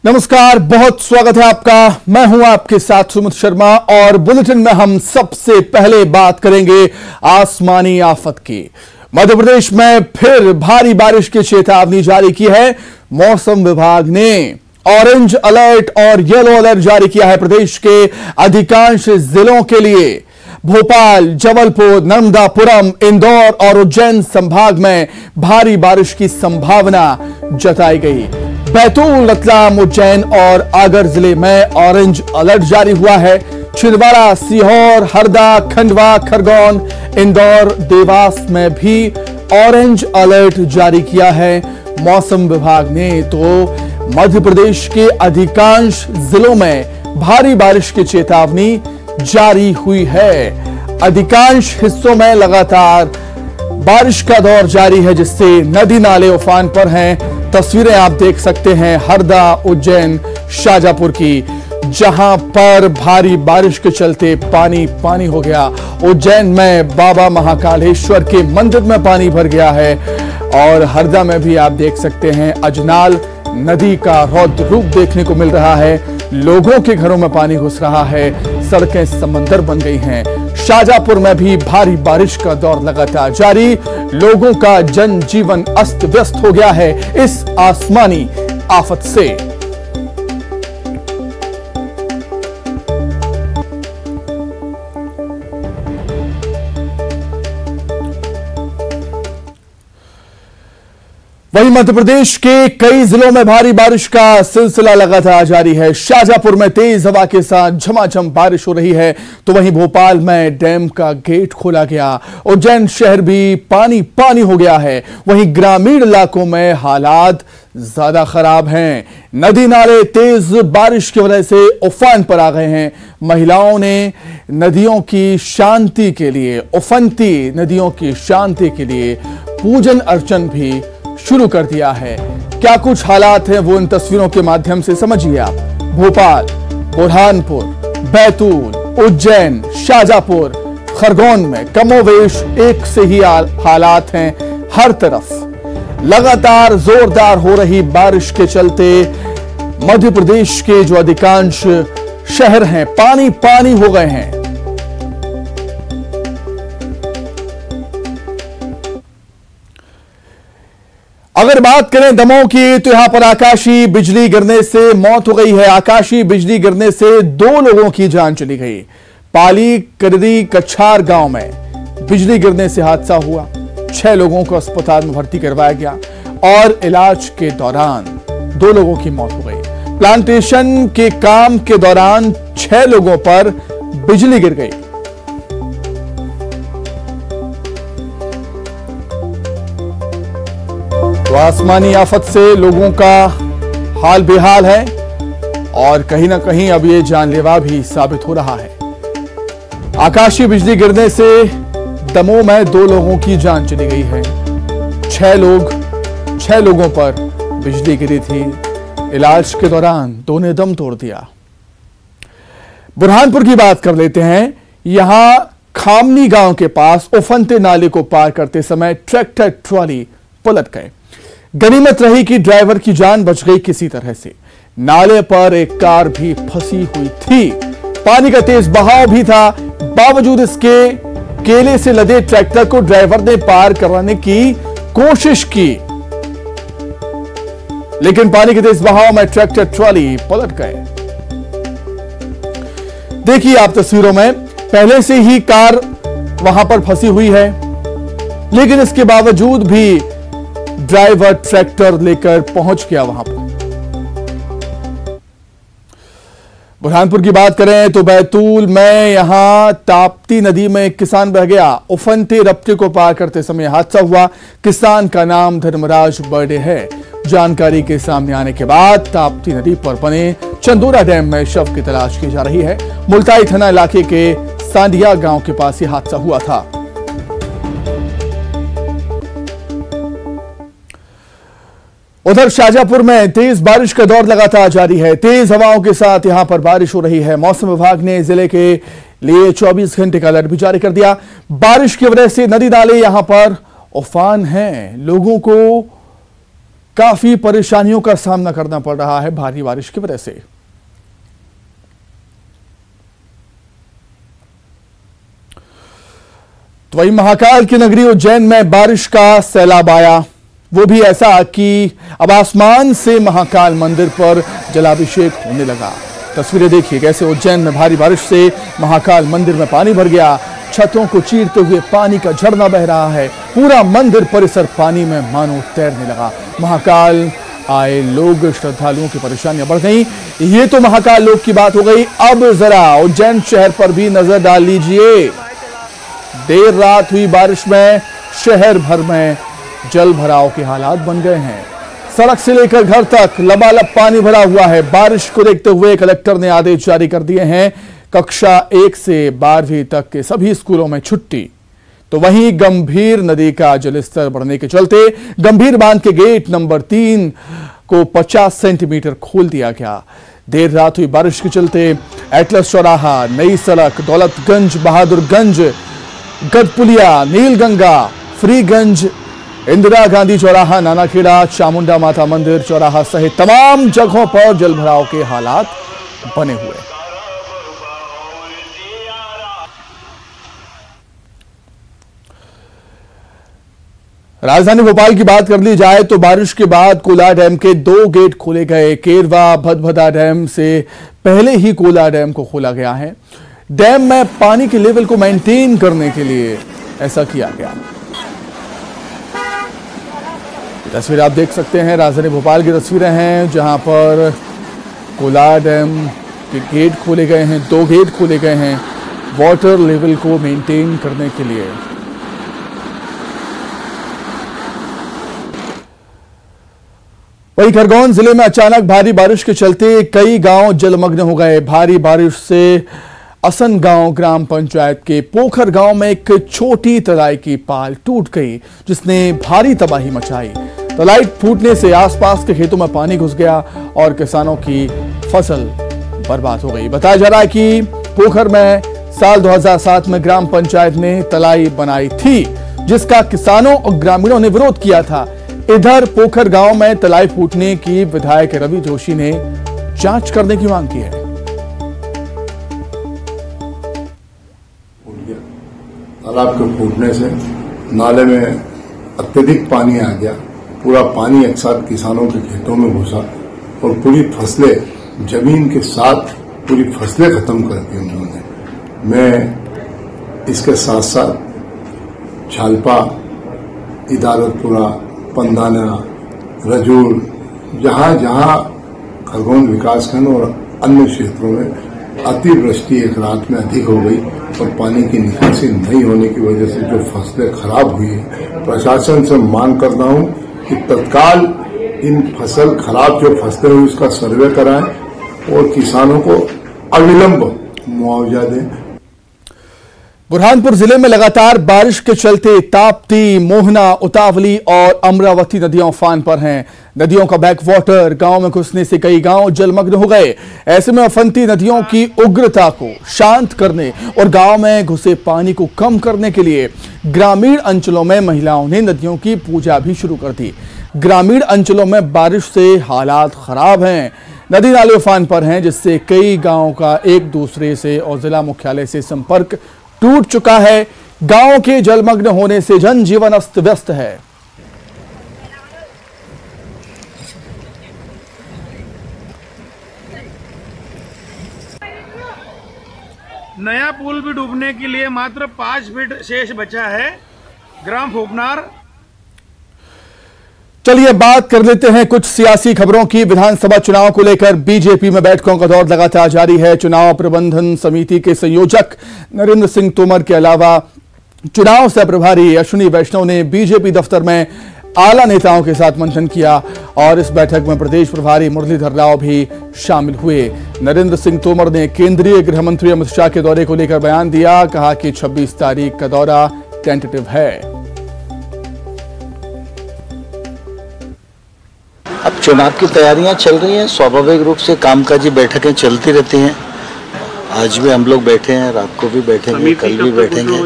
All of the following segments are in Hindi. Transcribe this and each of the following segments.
नमस्कार, बहुत स्वागत है आपका। मैं हूं आपके साथ सुमित शर्मा और बुलेटिन में हम सबसे पहले बात करेंगे आसमानी आफत की। मध्य प्रदेश में फिर भारी बारिश की चेतावनी जारी की है। मौसम विभाग ने ऑरेंज अलर्ट और येलो अलर्ट जारी किया है प्रदेश के अधिकांश जिलों के लिए। भोपाल, जबलपुर, नर्मदापुरम, इंदौर और उज्जैन संभाग में भारी बारिश की संभावना जताई गई। बैतूल, रतलाम, उज्जैन और आगर जिले में ऑरेंज अलर्ट जारी हुआ है। छिंदवाड़ा, सीहोर, हरदा, खंडवा, खरगोन, इंदौर, देवास में भी ऑरेंज अलर्ट जारी किया है मौसम विभाग ने। तो मध्य प्रदेश के अधिकांश जिलों में भारी बारिश की चेतावनी जारी हुई है। अधिकांश हिस्सों में लगातार बारिश का दौर जारी है, जिससे नदी नाले उफान पर हैं। तस्वीरें आप देख सकते हैं हरदा, उज्जैन, शाजापुर की, जहां पर भारी बारिश के चलते पानी पानी हो गया। उज्जैन में बाबा महाकालेश्वर के मंदिर में पानी भर गया है और हरदा में भी आप देख सकते हैं अजनाल नदी का रौद्र रूप देखने को मिल रहा है। लोगों के घरों में पानी घुस रहा है, सड़कें समंदर बन गई हैं। शाजापुर में भी भारी बारिश का दौर लगातार जारी। लोगों का जनजीवन अस्त व्यस्त हो गया है इस आसमानी आफत से। वहीं मध्य प्रदेश के कई जिलों में भारी बारिश का सिलसिला लगातार जारी है। शाजापुर में तेज हवा के साथ झमाझम बारिश हो रही है, तो वहीं भोपाल में डैम का गेट खोला गया। उज्जैन शहर भी पानी पानी हो गया है। वहीं ग्रामीण इलाकों में हालात ज्यादा खराब हैं। नदी नाले तेज बारिश की वजह से उफान पर आ गए हैं। महिलाओं ने नदियों की शांति के लिए, उफनती नदियों की शांति के लिए पूजन अर्चन भी शुरू कर दिया है। क्या कुछ हालात हैं वो इन तस्वीरों के माध्यम से समझिए आप। भोपाल, बुरहानपुर, बैतूल, उज्जैन, शाजापुर, खरगोन में कमोवेश एक से ही हालात हैं। हर तरफ लगातार जोरदार हो रही बारिश के चलते मध्य प्रदेश के जो अधिकांश शहर हैं पानी पानी हो गए हैं। अगर बात करें दमोह की, तो यहां पर आकाशीय बिजली गिरने से मौत हो गई है। आकाशीय बिजली गिरने से 2 लोगों की जान चली गई। पाली करदी कछार गांव में बिजली गिरने से हादसा हुआ। 6 लोगों को अस्पताल में भर्ती करवाया गया और इलाज के दौरान 2 लोगों की मौत हो गई। प्लांटेशन के काम के दौरान 6 लोगों पर बिजली गिर गई। तो आसमानी आफत से लोगों का हाल बेहाल है और कहीं ना कहीं अब ये जानलेवा भी साबित हो रहा है। आकाशीय बिजली गिरने से दमोह में 2 लोगों की जान चली गई है। 6 लोगों पर बिजली गिरी थी। इलाज के दौरान 2 ने दम तोड़ दिया। बुरहानपुर की बात कर लेते हैं। यहां खामनी गांव के पास उफनते नाले को पार करते समय ट्रैक्टर ट्रॉली पलट गए। गनीमत रही कि ड्राइवर की जान बच गई किसी तरह से। नाले पर एक कार भी फंसी हुई थी। पानी का तेज बहाव भी था। बावजूद इसके केले से लदे ट्रैक्टर को ड्राइवर ने पार कराने की कोशिश की, लेकिन पानी के तेज बहाव में ट्रैक्टर ट्रॉली पलट गए। देखिए आप तस्वीरों में, पहले से ही कार वहां पर फंसी हुई है, लेकिन इसके बावजूद भी ड्राइवर ट्रैक्टर लेकर पहुंच गया वहां पर। बुरहानपुर की बात करें तो बैतूल में यहां ताप्ती नदी में एक किसान बह गया। उफनते रपटे को पार करते समय हादसा हुआ। किसान का नाम धर्मराज बर्डे है। जानकारी के सामने आने के बाद ताप्ती नदी पर बने चंदोरा डैम में शव की तलाश की जा रही है। मुल्ताई थाना इलाके के सांडिया गांव के पास यह हादसा हुआ था। उधर शाजापुर में तेज बारिश का दौर लगातार जारी है। तेज हवाओं के साथ यहां पर बारिश हो रही है। मौसम विभाग ने जिले के लिए 24 घंटे का अलर्ट भी जारी कर दिया। बारिश की वजह से नदी नाले यहां पर उफान हैं। लोगों को काफी परेशानियों का सामना करना पड़ रहा है भारी बारिश की वजह से। तो वही महाकाल की नगरी उज्जैन में बारिश का सैलाब आया, वो भी ऐसा कि अब आसमान से महाकाल मंदिर पर जलाभिषेक होने लगा। तस्वीरें देखिए कैसे उज्जैन में भारी बारिश से महाकाल मंदिर में पानी भर गया। छतों को चीरते हुए पानी का झरना बह रहा है। पूरा मंदिर परिसर पानी में मानो तैरने लगा। महाकाल आए लोग श्रद्धालुओं की परेशानियां बढ़ गई। ये तो महाकाल लोग की बात हो गई। अब जरा उज्जैन शहर पर भी नजर डाल लीजिए। देर रात हुई बारिश में शहर भर में जल भराव के हालात बन गए हैं। सड़क से लेकर घर तक लबालब पानी भरा हुआ है। बारिश को देखते हुए कलेक्टर ने आदेश जारी कर दिए हैं। कक्षा 1 से 12वीं तक के सभी स्कूलों में छुट्टी। तो वहीं गंभीर नदी का जलस्तर बढ़ने के चलते गंभीर बांध के गेट नंबर 3 को 50 सेंटीमीटर खोल दिया गया। देर रात हुई बारिश के चलते एटलस चौराहा, नई सड़क, दौलतगंज, बहादुरगंज, गढ़पुलिया, नीलगंगा, फ्रीगंज, इंदिरा गांधी चौराहा, नानाखेड़ा, चामुंडा माता मंदिर चौराहा सहित तमाम जगहों पर जलभराव के हालात बने हुए। राजधानी भोपाल की बात कर ली जाए तो बारिश के बाद कोला डैम के 2 गेट खोले गए। केरवा भदभदा डैम से पहले ही कोला डैम को खोला गया है। डैम में पानी के लेवल को मेंटेन करने के लिए ऐसा किया गया। तस्वीर आप देख सकते हैं, राजधानी भोपाल की तस्वीरें हैं जहां पर कोला डैम के गेट खोले गए हैं। 2 गेट खोले गए हैं वाटर लेवल को मेंटेन करने के लिए। वहीं खरगोन जिले में अचानक भारी बारिश के चलते कई गांव जलमग्न हो गए। भारी बारिश से असन गांव ग्राम पंचायत के पोखर गांव में एक छोटी तलाई की पाल टूट गई, जिसने भारी तबाही मचाई। तलाई फूटने से आसपास के खेतों में पानी घुस गया और किसानों की फसल बर्बाद हो गई। बताया जा रहा है कि पोखर में साल 2007 में ग्राम पंचायत ने तलाई बनाई थी, जिसका किसानों और ग्रामीणों ने विरोध किया था। इधर पोखर गांव में तलाई फूटने की विधायक रवि जोशी ने जांच करने की मांग की है। तालाब के फूटने से नाले में अत्यधिक पानी आ गया। पूरा पानी एक साथ किसानों के खेतों में घुसा और पूरी फसलें जमीन के साथ पूरी फसलें खत्म कर दी उन्होंने। मैं इसके साथ साथ झालपा, इदारतपुरा, पंदाना, रजूर, जहां जहां खरगोन विकासखंड और अन्य क्षेत्रों में अतिवृष्टि एक रात में अधिक हो गई और पानी की निकासी नहीं होने की वजह से जो फसलें खराब हुई है, प्रशासन से मांग करता हूं कि तत्काल इन फसल खराब जो फसलें हुई उसका सर्वे कराएं और किसानों को अविलंब मुआवजा दें। बुरहानपुर जिले में लगातार बारिश के चलते ताप्ती, मोहना, उतावली और अमरावती नदियां उफान पर हैं। नदियों का बैकवाटर गांव में घुसने से कई गांव जलमग्न हो गए। ऐसे में उफनती नदियों की उग्रता को शांत करने और गांव में घुसे पानी को कम करने के लिए ग्रामीण अंचलों में महिलाओं ने नदियों की पूजा भी शुरू कर दी। ग्रामीण अंचलों में बारिश से हालात खराब हैं। नदी नाले उफान पर हैं, जिससे कई गांवों का एक दूसरे से और जिला मुख्यालय से संपर्क टूट चुका है। गांव के जलमग्न होने से जनजीवन अस्त व्यस्त है। नया पुल भी डूबने के लिए मात्र 5 फीट शेष बचा है। ग्राम फोपनार। चलिए बात कर लेते हैं कुछ सियासी खबरों की। विधानसभा चुनाव को लेकर बीजेपी में बैठकों का दौर लगातार जारी है। चुनाव प्रबंधन समिति के संयोजक नरेंद्र सिंह तोमर के अलावा चुनाव से प्रभारी अश्विनी वैष्णव ने बीजेपी दफ्तर में आला नेताओं के साथ मंथन किया और इस बैठक में प्रदेश प्रभारी मुरलीधर राव भी शामिल हुए। नरेंद्र सिंह तोमर ने केंद्रीय गृह मंत्री अमित शाह के दौरे को लेकर बयान दिया। कहा कि 26 तारीख का दौरा टेंटेटिव है। अब चुनाव की तैयारियां चल रही हैं। स्वाभाविक रूप से कामकाजी बैठकें चलती रहती हैं। आज भी हम लोग बैठे हैं, रात को भी बैठेंगे, कल भी बैठेंगे।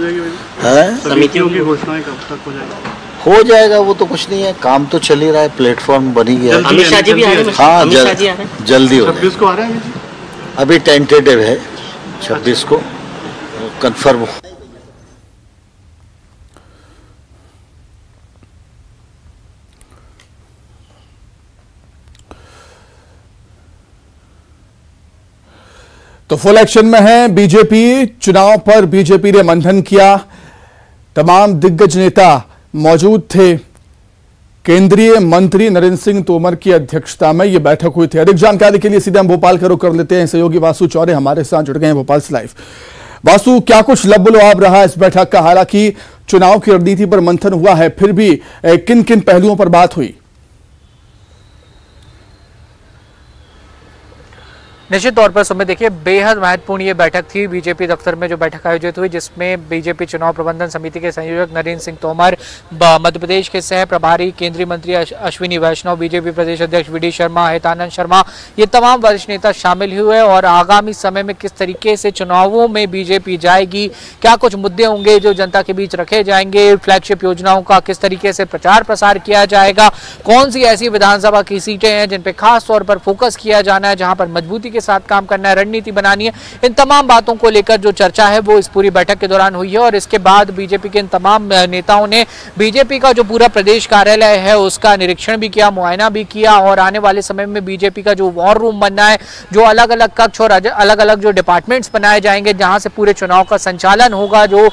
समितियों की घोषणाएं कब तक हो जाएगी? हो जाएगा, वो तो कुछ नहीं है, काम तो चल ही रहा है, प्लेटफॉर्म बन ही गया है। अमित शाह जी भी आ रहे हैं? हाँ, जल्दी हो 26 को आ रहे हैं। अभी टेंटेटिव है 26 को, कंफर्म हो। तो फुल एक्शन में है बीजेपी। चुनाव पर बीजेपी ने मंथन किया, तमाम दिग्गज नेता मौजूद थे। केंद्रीय मंत्री नरेंद्र सिंह तोमर की अध्यक्षता में यह बैठक हुई थी। अधिक जानकारी के लिए सीधे हम भोपाल का रुख कर लेते हैं। सहयोगी वासु चौरे हमारे साथ जुड़ गए हैं भोपाल से लाइव। वासु, क्या कुछ लबो-लुआब रहा इस बैठक का? हालांकि चुनाव की रणनीति पर मंथन हुआ है, फिर भी किन किन पहलुओं पर बात हुई? निश्चित तौर पर सुमित, देखिए बेहद महत्वपूर्ण ये बैठक थी बीजेपी दफ्तर में जो बैठक आयोजित हुई, जिसमें बीजेपी चुनाव प्रबंधन समिति के संयोजक नरेंद्र सिंह तोमर, मध्य प्रदेश के सह प्रभारी केंद्रीय मंत्री अश्विनी वैष्णव, बीजेपी प्रदेश अध्यक्ष वी डी शर्मा, हितानंद शर्मा, ये तमाम वरिष्ठ नेता शामिल हुए और आगामी समय में किस तरीके से चुनावों में बीजेपी जाएगी, क्या कुछ मुद्दे होंगे जो जनता के बीच रखे जाएंगे, फ्लैगशिप योजनाओं का किस तरीके से प्रचार प्रसार किया जाएगा, कौन सी ऐसी विधानसभा की सीटें हैं जिन पर खास तौर पर फोकस किया जाना है, जहां पर मजबूती के साथ काम करना है, रणनीति बनानी है, इन तमाम बातों को लेकर जो चर्चा है वो इस पूरी बैठक के दौरान हुई है। और इसके बाद बीजेपी के इन तमाम नेताओं ने बीजेपी का जो पूरा प्रदेश कार्यालय है उसका निरीक्षण भी किया, मुआयना भी किया और आने वाले समय में बीजेपी का जो वॉर रूम बनना है, जो अलग अलग कक्ष और अलग अलग जो डिपार्टमेंट्स बनाए जाएंगे जहां से पूरे चुनाव का संचालन होगा, जो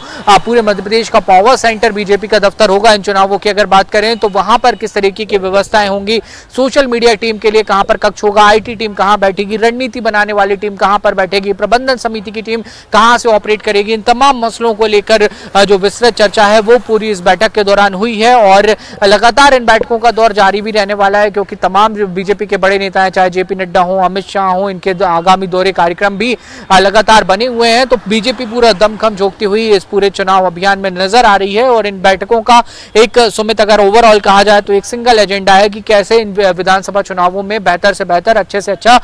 पूरे मध्य प्रदेश का पावर सेंटर बीजेपी का दफ्तर होगा इन चुनावों की अगर बात करें तो वहां पर किस तरीके की व्यवस्थाएं होंगी, सोशल मीडिया टीम के लिए कहां पर कक्ष होगा, IT टीम कहां बैठेगी, रणनीति बनाने वाली टीम कहां पर बैठेगी, प्रबंधन समिति की टीम कहां से ऑपरेट करेगी, इन तमाम मसलों को लेकर जो विस्तृत चर्चा है वो पूरी इस बैठक के दौरान हुई है। और लगातार इन बैठकों का दौर जारी भी रहने वाला है, क्योंकि तमाम जो बीजेपी के बड़े नेता हैं, चाहे JP नड्डा हो, अमित शाह हो, इनके आगामी दौरे कार्यक्रम भी लगातार बने हुए हैं। तो बीजेपी पूरा दमखम झोंकती हुई इस पूरे चुनाव अभियान में नजर आ रही है। और इन बैठकों का एक सुमित अगर ओवरऑल कहा जाए तो एक सिंगल एजेंडा है कि कैसे इन विधानसभा चुनावों में बेहतर से बेहतर, अच्छे से अच्छा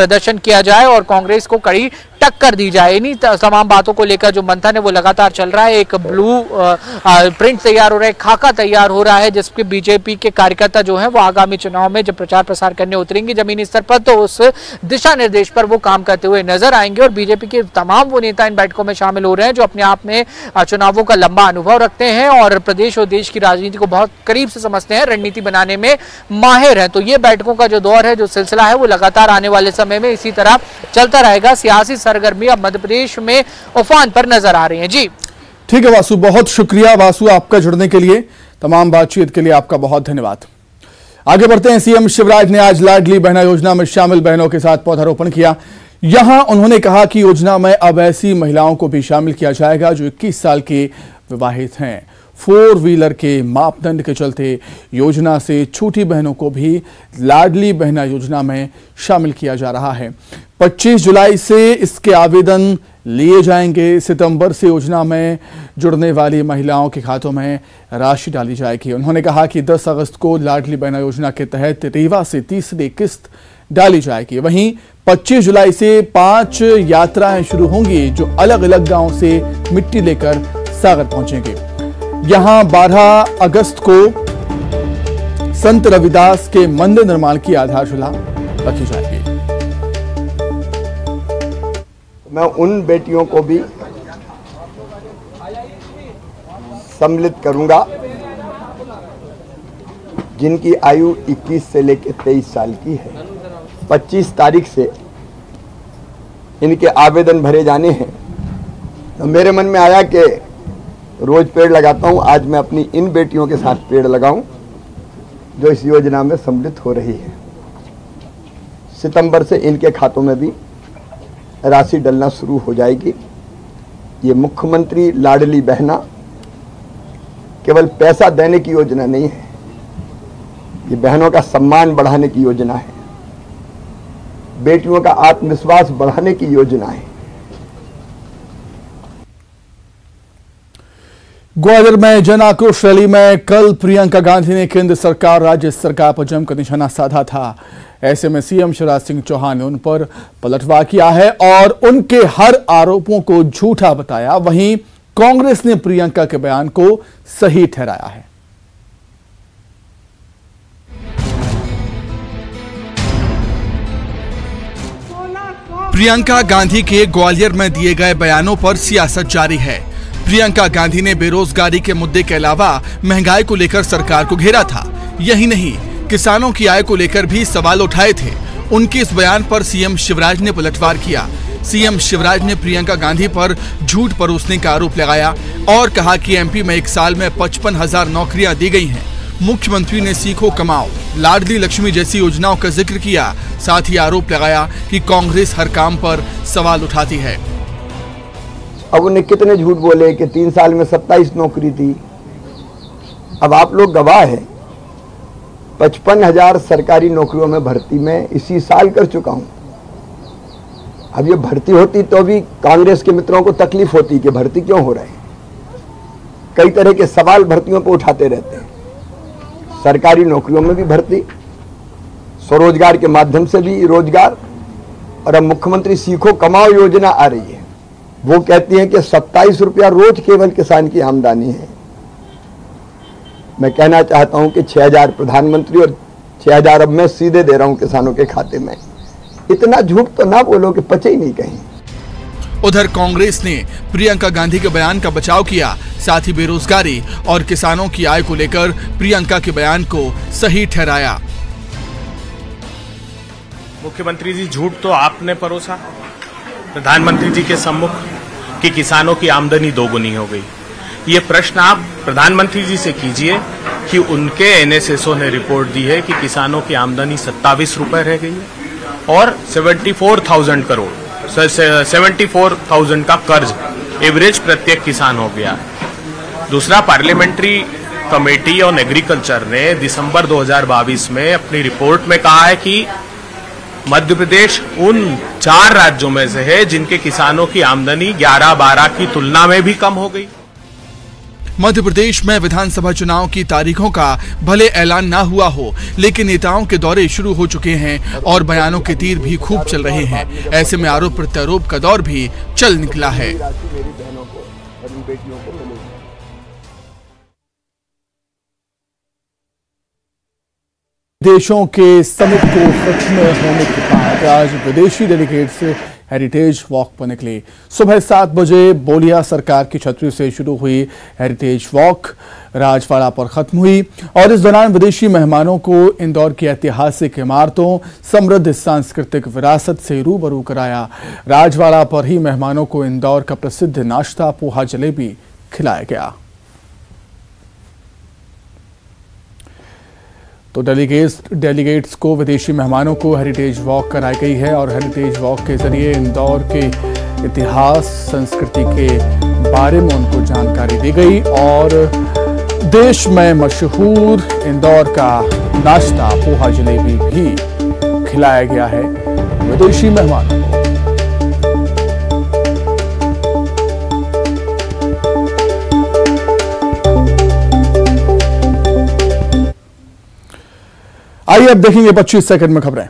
प्रदर्शन किया जाए और कांग्रेस को कड़ी टक्कर दी जाए। इन्हीं तमाम बातों को लेकर जो मंथन है वो लगातार चल रहा है। एक ब्लू प्रिंट तैयार हो रहा है, खाका तैयार हो रहा है, जिसके बीजेपी के कार्यकर्ता जो हैं वो आगामी चुनाव में जब प्रचार प्रसार करने उतरेंगे जमीनी स्तर पर तो उस दिशा निर्देश पर वो काम करते हुए नजर आएंगे। और बीजेपी के तमाम वो नेता इन बैठकों में शामिल हो रहे हैं जो अपने आप में चुनावों का लंबा अनुभव रखते हैं और प्रदेश और देश की राजनीति को बहुत करीब से समझते हैं, रणनीति बनाने में माहिर है। तो ये बैठकों का जो दौर है, जो सिलसिला है, वो लगातार आने वाले समय में इसी तरह चलता रहेगा। सियासी सरगर्मी अब मध्य प्रदेश में उफान पर नजर आ रही है। जी ठीक है वासु, बहुत शुक्रिया वासु आपका जुड़ने के लिए, तमाम बातचीत के लिए आपका बहुत धन्यवाद। आगे बढ़ते हैं। CM शिवराज ने आज लाडली बहना योजना में शामिल बहनों के साथ पौधारोपण किया। यहां उन्होंने कहा कि योजना में अब ऐसी महिलाओं को भी शामिल किया जाएगा जो 21 साल के विवाहित हैं। 4 व्हीलर के मापदंड के चलते योजना से छोटी बहनों को भी लाडली बहना योजना में शामिल किया जा रहा है। 25 जुलाई से इसके आवेदन लिए जाएंगे। सितंबर से योजना में जुड़ने वाली महिलाओं के खातों में राशि डाली जाएगी। उन्होंने कहा कि 10 अगस्त को लाडली बहना योजना के तहत रीवा से तीसरी किस्त डाली जाएगी। वहीं 25 जुलाई से 5 यात्राएं शुरू होंगी जो अलग अलग गांव से मिट्टी लेकर सागर पहुंचेंगे। यहां 12 अगस्त को संत रविदास के मंदिर निर्माण की आधारशिला रखी जाएगी। मैं उन बेटियों को भी सम्मिलित करूंगा जिनकी आयु 21 से लेकर 23 साल की है। 25 तारीख से इनके आवेदन भरे जाने हैं। तो मेरे मन में आया कि रोज पेड़ लगाता हूं, आज मैं अपनी इन बेटियों के साथ पेड़ लगाऊं जो इस योजना में सम्मिलित हो रही है। सितंबर से इनके खातों में भी राशि डलना शुरू हो जाएगी। ये मुख्यमंत्री लाडली बहना केवल पैसा देने की योजना नहीं है, ये बहनों का सम्मान बढ़ाने की योजना है, बेटियों का आत्मविश्वास बढ़ाने की योजना है। ग्वालियर में जन आक्रोश रैली में कल प्रियंका गांधी ने केंद्र सरकार राज्य सरकार पर जमकर निशाना साधा था। ऐसे में CM शिवराज सिंह चौहान ने उन पर पलटवार किया है और उनके हर आरोपों को झूठा बताया। वहीं कांग्रेस ने प्रियंका के बयान को सही ठहराया है। प्रियंका गांधी के ग्वालियर में दिए गए बयानों पर सियासत जारी है। प्रियंका गांधी ने बेरोजगारी के मुद्दे के अलावा महंगाई को लेकर सरकार को घेरा था। यही नहीं, किसानों की आय को लेकर भी सवाल उठाए थे। उनके इस बयान पर सीएम शिवराज ने पलटवार किया। सीएम शिवराज ने प्रियंका गांधी पर झूठ परोसने का आरोप लगाया और कहा कि एमपी में एक साल में 55,000 नौकरियां दी गई हैं। मुख्यमंत्री ने सीखो कमाओ, लाडली लक्ष्मी जैसी योजनाओं का जिक्र किया। साथ ही आरोप लगाया कि कांग्रेस हर काम पर सवाल उठाती है। अब उन्हें कितने झूठ बोले कि 3 साल में 27 नौकरी थी। अब आप लोग गवाह हैं। 55,000 सरकारी नौकरियों में भर्ती में इसी साल कर चुका हूं। अब ये भर्ती होती तो भी कांग्रेस के मित्रों को तकलीफ होती कि भर्ती क्यों हो रहे हैं। कई तरह के सवाल भर्तियों पर उठाते रहते हैं। सरकारी नौकरियों में भी भर्ती, स्वरोजगार के माध्यम से भी रोजगार, और अब मुख्यमंत्री सीखो कमाओ योजना आ रही है। वो कहती है कि 27 रुपया रोज केवल किसान की आमदनी है। मैं कहना चाहता हूं कि 6,000 प्रधानमंत्री और 6,000 अब मैं सीधे दे रहा हूं किसानों के खाते में। इतना झूठ तो ना बोलो कि पचे ही नहीं कहीं। उधर कांग्रेस ने प्रियंका गांधी के बयान का बचाव किया। साथ ही बेरोजगारी और किसानों की आय को लेकर प्रियंका के बयान को सही ठहराया। मुख्यमंत्री जी, झूठ तो आपने परोसा प्रधानमंत्री जी के सम्मुख कि किसानों की आमदनी दोगुनी हो गई। ये प्रश्न आप प्रधानमंत्री जी से कीजिए कि उनके एनएसएसओ ने रिपोर्ट दी है कि किसानों की आमदनी 27 रुपए रह गई है और 74,000 करोड़ 74,000 का कर्ज एवरेज प्रत्येक किसान हो गया है। दूसरा, पार्लियामेंट्री कमेटी ऑन एग्रीकल्चर ने दिसंबर 2022 में अपनी रिपोर्ट में कहा है कि मध्य प्रदेश उन 4 राज्यों में से है जिनके किसानों की आमदनी 11-12 की तुलना में भी कम हो गई। मध्य प्रदेश में विधानसभा चुनाव की तारीखों का भले ऐलान ना हुआ हो, लेकिन नेताओं के दौरे शुरू हो चुके हैं और बयानों के तीर भी खूब चल रहे हैं। ऐसे में आरोप प्रत्यारोप का दौर भी चल निकला है। देशों के समिट को खत्म होने के बाद आज विदेशी डेलीगेट्स हेरिटेज वॉक पर निकले। सुबह 7 बजे बोलिया सरकार की छतरी से शुरू हुई हेरिटेज वॉक राजवाड़ा पर खत्म हुई और इस दौरान विदेशी मेहमानों को इंदौर की ऐतिहासिक इमारतों, समृद्ध सांस्कृतिक विरासत से रूबरू कराया। राजवाड़ा पर ही मेहमानों को इंदौर का प्रसिद्ध नाश्ता पोहा जलेबी खिलाया गया। तो डेलीगेट्स को विदेशी मेहमानों को हेरिटेज वॉक कराई गई है और हेरिटेज वॉक के जरिए इंदौर के इतिहास, संस्कृति के बारे में उनको जानकारी दी गई और देश में मशहूर इंदौर का नाश्ता पोहा जलेबी भी खिलाया गया है विदेशी मेहमानों को। आइए अब देखेंगे 25 सेकंड में खबरें।